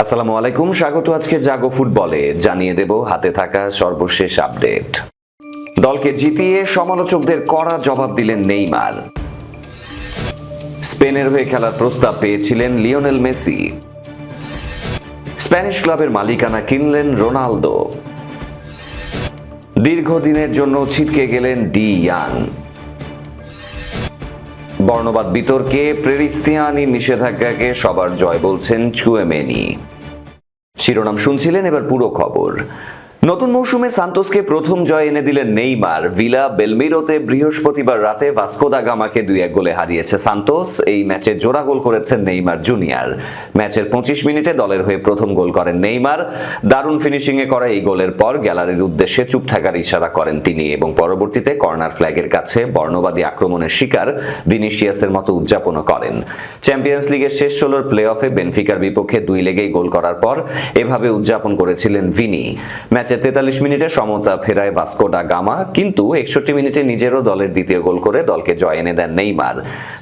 আসসালামু আলাইকুম, স্বাগত আজকে জাগো ফুটবলে। জানিয়ে দেব হাতে থাকা সর্বশেষ আপডেট। দলকে জিতিয়ে সমালোচকদের কড়া জবাব দিলেন নেইমার। স্পেনের হয়ে খেলার প্রস্তাব পেয়েছিলেন লিওনেল মেসি। স্প্যানিশ ক্লাবের মালিকানা কিনলেন রোনালদো। দীর্ঘদিনের জন্য ছিটকে গেলেন ডি ইয়াং। বর্ণবাদ বিতর্কে প্রেরিস্তিয়ানি নিষেধাজ্ঞাকে সবার জয় বলছেন চুয়েমেনি। শিরোনাম শুনছিলেন, এবার পুরো খবর। নতুন মৌসুমে সান্তোসকে প্রথম জয় এনে দিলেন নেইমার। ভিলা বেলমিরোতে বৃহস্পতিবার রাতে ভাস্কো দা গামাকে 2-1 গোলে হারিয়েছে সান্তোস। এই ম্যাচে জোড়া গোল করেছেন নেইমার জুনিয়র। ম্যাচের 25 মিনিটে দলের হয়ে প্রথম গোল করেন নেইমার। দারুণ ফিনিশিংয়ে করা এই গোলের পর গ্যালারির উদ্দেশ্যে চুপ থাকার ইশারা করেন তিনি এবং পরবর্তীতে কর্নার ফ্ল্যাগের কাছে বর্ণবাদী আক্রমণের শিকার ভিনিসিয়াসের মতো উদযাপনও করেন। চ্যাম্পিয়ন্স লিগের শেষ 16-র প্লে অফে বেনফিকার বিপক্ষে 2 লেগেই গোল করার পর এভাবে উদযাপন করেছিলেন ভিনি। ম্যাচে 43 মিনিটে সমতা ফেরায় ভাস্কো দা গামা, কিন্তু 61 মিনিটে নিজেরও দলের দ্বিতীয় গোল করে দলকে জয় এনে দেন নেইমার।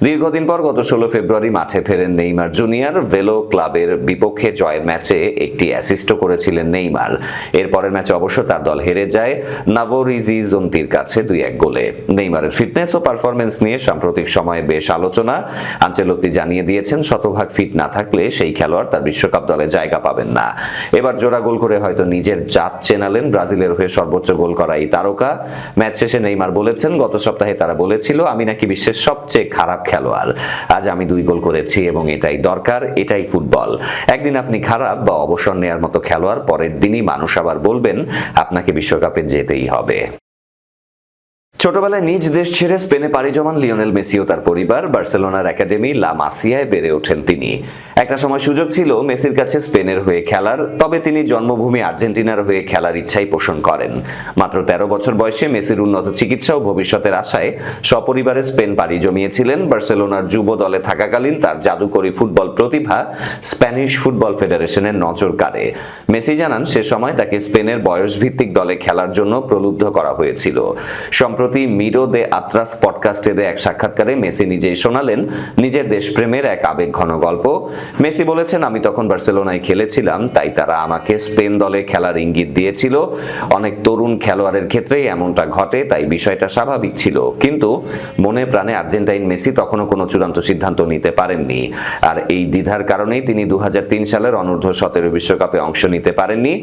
দীর্ঘদিন পর গত 16 ফেব্রুয়ারি মাঠে ফেরেন নেইমার জুনিয়র। ভেলো ক্লাবের বিপক্ষে জয়ের ম্যাচে একটি অ্যাসিস্টও করেছিলেন নেইমার। এরপরের ম্যাচে অবশ্য তার দল হেরে যায় নাভোরিজিজন্তির কাছে 2-1 গোলে। নেইমারের ফিটনেস ও পারফরম্যান্স নিয়ে সাম্প্রতিক সময়ে বেশ আলোচনা। আনচেলত্তি জানিয়ে দিয়েছেন শতভাগ ফিট না থাকলে সেই খেলোয়াড় তার বিশ্বকাপ দলে জায়গা পাবেন না। এবার জোড়া গোল করে হয়তো নিজের জাত চেনালেন ব্রাজিলের হয়ে সর্বোচ্চ গোল করা এই তারকা। ম্যাচ শেষে নেইমার বলেছেন, গত সপ্তাহে তারা বলেছিল আমি নাকি বিশ্বের সবচেয়ে খারাপ খেলোয়াড়। আজ আমি 2 গোল করেছি এবং এটাই দরকার, এটাই ফুটবল। একদিন আপনি খারাপ বা অবসর নেয়ার মতো খেলোয়াড়, পরের দিনই মানুষ আবার বলবেন আপনাকে বিশ্বকাপে যেতেই হবে। ছোটবেলায় নিজ দেশ ছেড়ে স্পেনে পাড়ি জমান লিওনেল মেসি ও তার পরিবার। বার্সেলোনার একাডেমি লা মাসিয়ায় বেড়ে ওঠেন তিনি। একটা সময় সুযোগ ছিল মেসির কাছে স্পেনের হয়ে খেলার, তবে তিনি জন্মভূমি আর্জেন্টিনার হয়ে খেলার ইচ্ছাই পোষণ করেন। মাত্র 13 বছর বয়সে মেসির উন্নত চিকিৎসা ও ভবিষ্যতের আশায় সপরিবারে স্পেন পাড়ি জমিয়েছিলেন। বার্সেলোনার যুব দলে থাকাকালীন তার জাদুকরী ফুটবল প্রতিভা স্প্যানিশ ফুটবল ফেডারেশনের নজর কাড়ে। মেসি জানান সে সময় তাকে স্পেনের বয়সভিত্তিক দলে খেলার জন্য প্রলুব্ধ করা হয়েছিল। সম্প্রতি মিরো দে আত্রাস পডকাস্টে এক সাক্ষাৎকারে মেসি নিজেই শোনালেন নিজের দেশপ্রেমের এক আবেগঘন গল্প। মেসি বলেছেন, আমি তখন বার্সেলোনায় খেলেছিলাম, তাই তারা আমাকে স্পেন দলে খেলার ইঙ্গিত দিয়েছিল। অনেক তরুণ খেলোয়াড়ের ক্ষেত্রেই এমনটা ঘটে, তাই বিষয়টা স্বাভাবিক ছিল। কিন্তু মনে প্রাণে আর্জেন্টাইন মেসি তখনও কোনো চূড়ান্ত সিদ্ধান্ত নিতে পারেননি। আর এই দ্বিধার কারণেই তিনি 2003 সালের অনূর্ধ্ব-17 বিশ্বকাপে অংশ নিতে পারেননি।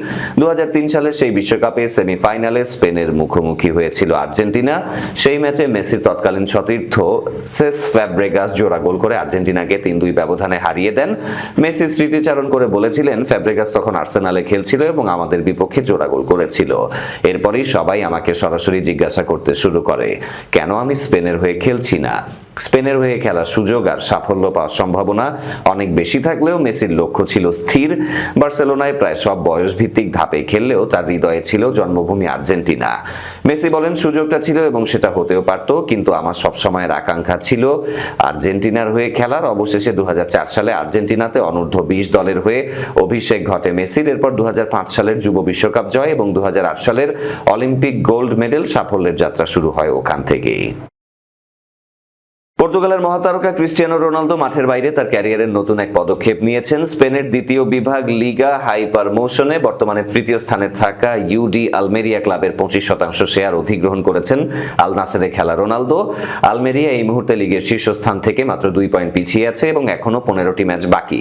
2003 সালের সেই বিশ্বকাপে সেমিফাইনালে স্পেনের মুখোমুখি হয়েছিল আর্জেন্টিনা। সেই ম্যাচে মেসির তৎকালীন সতীর্থ সেস ফ্যাব্রেগাস জোড়া গোল করে আর্জেন্টিনাকে 3-2 ব্যবধানে হারিয়ে দেন। মেসি স্মৃতিচারণ করে বলেছিলেন, ফ্যাব্রেগাস তখন আর্সেনালে খেলছিল এবং আমাদের বিপক্ষে জোড়া গোল করেছিল। এরপরই সবাই আমাকে সরাসরি জিজ্ঞাসা করতে শুরু করে কেন আমি স্পেনের হয়ে খেলছি না। স্পেনের হয়ে খেলার সুযোগ আর সাফল্য পাওয়ার সম্ভাবনা অনেক বেশি থাকলেও মেসির লক্ষ্য ছিল স্থির। বার্সেলোনায় প্রায় সব বয়সভিত্তিক ধাপে খেললেও তার হৃদয়ে ছিল জন্মভূমি আর্জেন্টিনা। মেসি বলেন, সুযোগটা ছিল এবং সেটা হতেও পারত, কিন্তু আমার সবসময়ের আকাঙ্ক্ষা ছিল আর্জেন্টিনার হয়ে খেলার। অবশেষে 2004 সালে আর্জেন্টিনাতে অনূর্ধ্ব-20 দলের হয়ে অভিষেক ঘটে মেসির। এরপর 2005 সালের যুব বিশ্বকাপ জয় এবং 2008 সালের অলিম্পিক গোল্ড মেডেল সাফল্যের যাত্রা শুরু হয় ওখান থেকেই। পর্তুগালের মহাতারকা ক্রিস্টিয়ানো রোনালদো মাঠের বাইরে তার ক্যারিয়ারের নতুন এক পদক্ষেপ নিয়েছেন। স্পেনের দ্বিতীয় বিভাগ লিগা হাইপারমোশনে বর্তমানে 3য় স্থানে থাকা ইউডি আলমেরিয়া ক্লাবের 25% শেয়ার অধিগ্রহণ করেছেন আল নাসেরে খেলা রোনালদো। আলমেরিয়া এই মুহূর্তে লিগের শীর্ষস্থান থেকে মাত্র 2 পয়েন্ট পিছিয়ে আছে এবং এখনো 15টি ম্যাচ বাকি।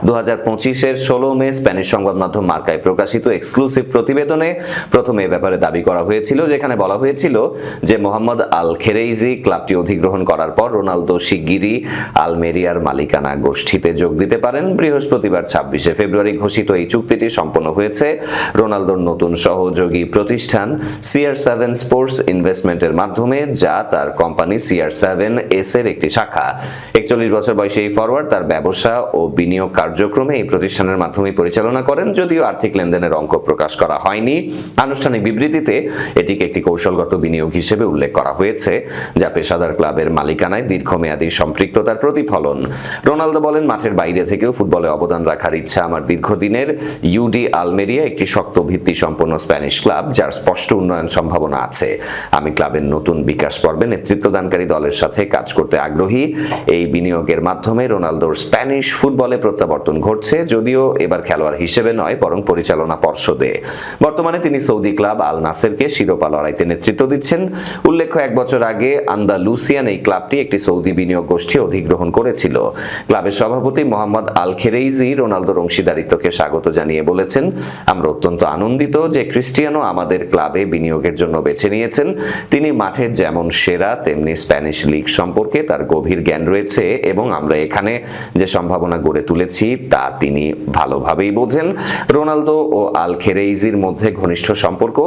2025-এর 16 মে স্প্যানিশ সংবাদ মাধ্যম মার্কায় প্রকাশিত এক্সক্লুসিভ প্রতিবেদনে প্রথমে এ ব্যাপারে দাবি করা হয়েছিল, যেখানে বলা হয়েছিল যে মোহাম্মদ আল খেরেইজি ক্লাবটি অধিগ্রহণ করার পর রোনালদো শিগগিরই আলমেরিয়ার মালিকানা গোষ্ঠীতে যোগ দিতে পারেন। বৃহস্পতিবার 26 ফেব্রুয়ারি ঘোষিত এই চুক্তিটি সম্পন্ন হয়েছে রোনালদোর নতুন সহযোগী প্রতিষ্ঠান CR7 স্পোর্টস ইনভেস্টমেন্টের মাধ্যমে, যা তার কোম্পানি CR7S এর একটি শাখা। 41 বছর বয়সী এই ফরওয়ার্ড তার ব্যবসা ও বিনিয়োগ কার্যক্রমে এই প্রতিষ্ঠানের মাধ্যমে পরিচালনা করেন, যদিও আর্থিক লেনদেনের অঙ্ক প্রকাশ করা হয়নি। আনুষ্ঠানিক বিবৃতিতে এটিকে একটি কৌশলগত বিনিয়োগ হিসেবে উল্লেখ করা হয়েছে, যা পেশাদার ক্লাবের মালিকানায় দীর্ঘমেয়াদী সম্পৃক্ততার প্রতিফলন। রোনালদো বলেন, মাঠের বাইরে থেকেও ফুটবলে অবদান রাখার ইচ্ছা আমার দীর্ঘদিনের। ইউডি আলমেরিয়া একটি শক্ত ভিত্তি সম্পন্ন স্প্যানিশ ক্লাব, যার স্পষ্ট উন্নয়ন সম্ভাবনা আছে। আমি ক্লাবের নতুন বিকাশ পর্বে নেতৃত্বদানকারী দলের সাথে কাজ করতে আগ্রহী। এই বিনিয়োগের মাধ্যমে রোনালদোর স্প্যানিশ ফুটবলে প্রত্যাবর্তন ঘটছে, যদিও এবার খেলোয়াড় হিসেবে নয়, বরং পরিচালনা পর্ষদে। বর্তমানে তিনি সৌদি ক্লাব আল নাসেরকে শিরোপা লড়াইতে নেতৃত্ব দিচ্ছেন। উল্লেখ্য, 1 বছর আগে আন্দালুসিয়ান এই ক্লাবটি একটি সৌদি বিনিয়োগ গোষ্ঠী অধিগ্রহণ করেছিল। ক্লাবের সভাপতি মোহাম্মদ আল খেরেইজি রোনালদোর অংশীদারিত্বকে স্বাগত জানিয়ে বলেছেন, আমরা অত্যন্ত আনন্দিত যে ক্রিস্টিয়ানো আমাদের ক্লাবে বিনিয়োগের জন্য বেছে নিয়েছেন। তিনি মাঠে যেমন সেরা, তেমনি স্প্যানিশ লিগ সম্পর্কে তার গভীর জ্ঞান রয়েছে এবং আমরা এখানে যে সম্ভাবনা গড়ে তুলেছি তা তিনি ভালোভাবেই বোঝেন। রোনালদো ও আল খেরেইজির মধ্যে ঘনিষ্ঠ সম্পর্ক।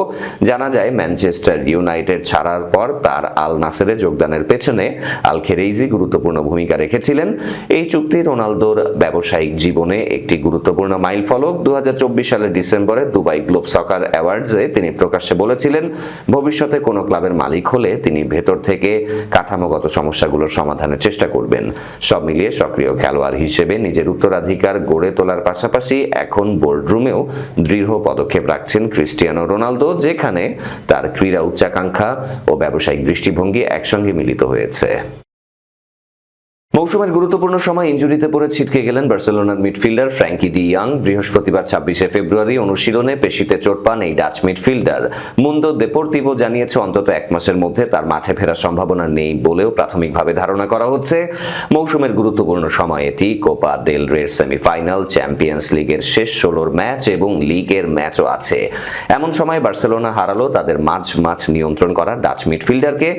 জানা যায়, ম্যানচেস্টার ইউনাইটেড ছাড়ার পর তার আল নাসেরে যোগদানের পেছনে আল খেরেইজি গুরুত্বপূর্ণ ভূমিকা রেখেছিলেন। এই চুক্তি রোনালদোর ব্যবসায়িক জীবনে একটি গুরুত্বপূর্ণ মাইলফলক। 2024 সালের ডিসেম্বরে দুবাই গ্লোব সকার অ্যাওয়ার্ডসে তিনি প্রকাশ্যে বলেছিলেন, ভবিষ্যতে কোনো ক্লাবের মালিক হলে তিনি ভেতর থেকে কাঠামোগত সমস্যাগুলোর সমাধানের চেষ্টা করবেন। সব মিলিয়ে সক্রিয় খেলোয়াড় হিসেবে নিজের উত্তরাধিকার গড়ে তোলার পাশাপাশি এখন বোর্ডরুমেও দৃঢ় পদক্ষেপ রাখছেন ক্রিস্টিয়ানো রোনালদো, যেখানে তার ক্রীড়া উচ্চাকাঙ্ক্ষা ও ব্যবসায়িক দৃষ্টিভঙ্গি একসঙ্গে মিলিত হয়েছে। মৌসুমের গুরুত্বপূর্ণ সময় ইনজুরিতে পড়ে ছিটকে গেলেন বার্সেলোনার মিডফিল্ডার ফ্র্যাঙ্কি ডি ইয়াং। বৃহস্পতিবার 26শে ফেব্রুয়ারি অনুশীলনে পেশিতে চোট পান এই ডাচ মিডফিল্ডার। মুন্দো দেপোর্তিভো জানিয়েছে, অন্তত 1 মাসের মধ্যে তার মাঠে ফেরার সম্ভাবনা নেই বলেও প্রাথমিকভাবে ধারণা করা হচ্ছে। মৌসুমের গুরুত্বপূর্ণ সময় এটি। কোপা দেল রের সেমিফাইনাল, চ্যাম্পিয়ন্স লিগের শেষ 16 ম্যাচ এবং লিগের ম্যাচও আছে। এমন সময় বার্সেলোনা হারালো তাদের মাঠ নিয়ন্ত্রণ করা ডাচ মিডফিল্ডারকে।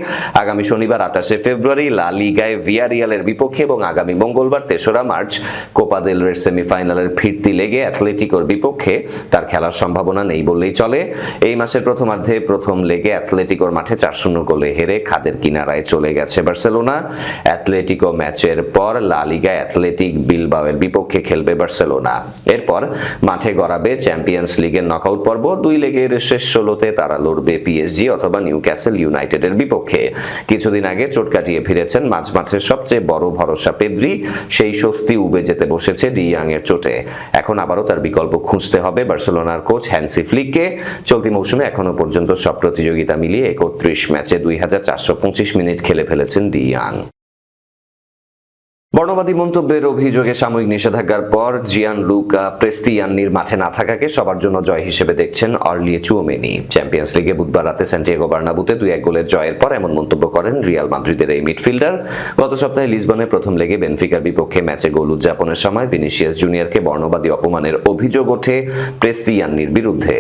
আগামী শনিবার 28শে ফেব্রুয়ারি লা লিগায় ভিয়ারিয়ালের বিপক্ষে এবং আগামী মঙ্গলবার 3রা মার্চ কোপা দেল রের সেমিফাইনালের ফিরতি লেগে অ্যাথলেটিকোর বিপক্ষে তার খেলার সম্ভাবনা নেই বললেই চলে। এই মাসের প্রথমার্ধে প্রথম লেগে অ্যাথলেটিকোর মাঠে 4-0 গোলে হেরে খাদের কিনারায় চলে গেছে বার্সেলোনা। অ্যাথলেটিকো ম্যাচের পর লা লিগায় অ্যাথলেটিক বিলবাওয়ের বিপক্ষে খেলবে বার্সেলোনা। এরপর মাঠে গড়াবে চ্যাম্পিয়ন্স লিগের নকআউট পর্ব। 2 লেগের শেষ 16তে তারা লড়বে পিএসজি অথবা নিউক্যাসল ইউনাইটেডের বিপক্ষে। কিছুদিন আগে চোট কাটিয়ে ফিরেছেন মাঝমাঠের সবচেয়ে বড় ভরসা পেদ্রি। সেই স্বস্তি উবে যেতে বসেছে ডি ইয়াং এর চোটে। এখন আবারও তার বিকল্প খুঁজতে হবে বার্সেলোনার কোচ হ্যান্সি ফ্লিককে। চলতি মৌসুমে এখনো পর্যন্ত সব প্রতিযোগিতা মিলিয়ে 31 ম্যাচে 2425 মিনিট খেলে ফেলেছেন ডি ইয়াং। বর্ণবাদী মন্তব্যের অভিযোগে সাময়িক নিষেধাজ্ঞার পর জিয়ানলুকা প্রেস্তিয়ান্নির মাঠে না থাকাকে সবার জন্য জয় হিসেবে দেখছেন অর্লিয়ে চুওমেনি। চ্যাম্পিয়ন্স লিগে বুধবার রাতে সান্টিয়াগো বার্নাবুতে 2-1 গোলের জয়ের পর এমন মন্তব্য করেন রিয়াল মাদ্রিদের এই মিডফিল্ডার। গত সপ্তাহে লিসবনে প্রথম লেগে বেনফিকার বিপক্ষে ম্যাচে গোল উদযাপনের সময় ভিনিসিয়াস জুনিয়রকে বর্ণবাদী অপমানের অভিযোগ ওঠে প্রেস্তিয়ান্নির বিরুদ্ধে।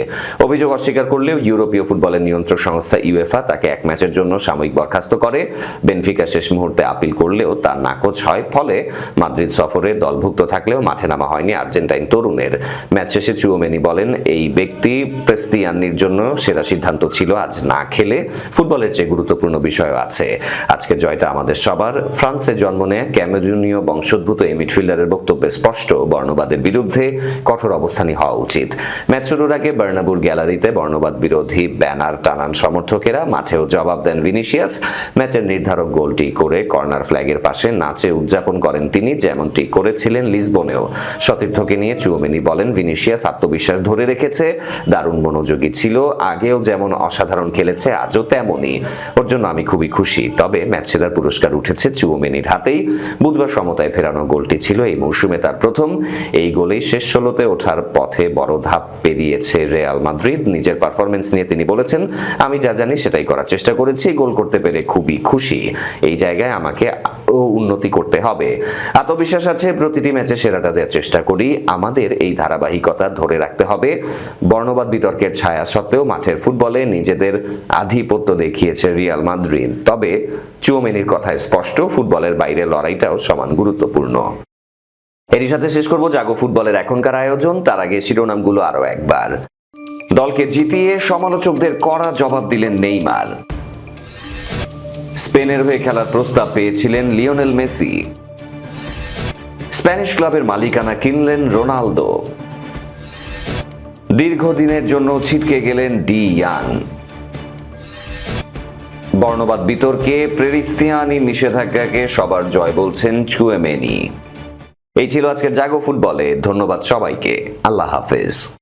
অভিযোগ অস্বীকার করলেও ইউরোপীয় ফুটবলের নিয়ন্ত্রক সংস্থা ইউএফা তাকে 1 ম্যাচের জন্য সাময়িক বরখাস্ত করে। বেনফিকা শেষ মুহূর্তে আপিল করলেও তা নাকচ হয়। ফলে মাদ্রিদ সফরে দলভুক্ত থাকলেও মাঠে নামা হয়নি আর্জেন্টাইন তরুণের। ম্যাচ শেষে চুওমেনি বলেন, এই ব্যক্তি প্রেস্তিয়ান্নির জন্য সেরা সিদ্ধান্ত ছিল আজ না খেলে। ফুটবলের চেয়ে গুরুত্বপূর্ণ বিষয় আছে। আজকের জয়টা আমাদের সবার। ফ্রান্সে জন্ম নেয়া ক্যামেরুনীয় বংশোদ্ভূত এই মিডফিল্ডারের বক্তব্যে স্পষ্ট, বর্ণবাদের বিরুদ্ধে কঠোর অবস্থানই হওয়া উচিত। ম্যাচ শুরুর আগে বার্নাবুর গ্যালারিতে বর্ণবাদ বিরোধী ব্যানার টানান সমর্থকেরা। মাঠেও জবাব দেন ভিনিসিয়াস। ম্যাচের নির্ধারক গোলটি করে কর্নার ফ্ল্যাগের পাশে নাচে উদযাপন করেন তিনি, যেমনটি করেছিলেন লিসবনেও। সতীর্থকে নিয়ে চুওমেনি বলেন, ভিনিসিয়াস আত্মবিশ্বাস ধরে রেখেছে, দারুণ মনোযোগী ছিল, আগেও যেমন অসাধারণ খেলেছে আজও তেমনই। ওর জন্য আমি খুবই খুশি। তবে ম্যাচ সেরার পুরস্কার উঠেছে চুওমেনির হাতেই। বুধবার সমতায় ফেরানো গোলটি ছিল এই মৌসুমে তার প্রথম। এই গোলেই শেষ 16তে ওঠার পথে বড় ধাপ পেরিয়েছে রিয়াল মাদ্রিদ। নিজের পারফরমেন্স নিয়ে তিনি বলেছেন, আমি যা জানি সেটাই করার চেষ্টা করেছি, গোল করতে পেরে খুবই খুশি। এই জায়গায় আমাকে উন্নতি করতে হবে। আত্মবিশ্বাস আছে, প্রতিটি ম্যাচে সেরাটা দেওয়ার চেষ্টা করি। আমাদের এই ধারাবাহিকতা ধরে রাখতে হবে। বর্ণবাদ বিতর্কের ছায়া সত্ত্বেও মাঠের ফুটবলে নিজেদের আধিপত্য দেখিয়েছে রিয়াল মাদ্রিদ। তবে চুওমেনির কথায় স্পষ্ট, ফুটবলের বাইরে লড়াইটাও সমান গুরুত্বপূর্ণ। এরই সাথে শেষ করব জাগো ফুটবলের এখনকার আয়োজন। তার আগে শিরোনামগুলো আরো একবার। দলকে জিতিয়ে সমালোচকদের কড়া জবাব দিলেন নেইমার। স্পেনের হয়ে খেলার প্রস্তাব পেয়েছিলেন লিওনেল মেসি। স্প্যানিশ ক্লাবের মালিকানা কিনলেন রোনালদো। দীর্ঘদিনের জন্য ছিটকে গেলেন ডি ইয়াং। বর্ণবাদ বিতর্কে প্রেরিস্তিয়ানি নিষেধাজ্ঞাকে সবার জয় বলছেন চুয়েমেনি। এই ছিল আজকের জাগো ফুটবলে। ধন্যবাদ সবাইকে। আল্লাহ হাফেজ।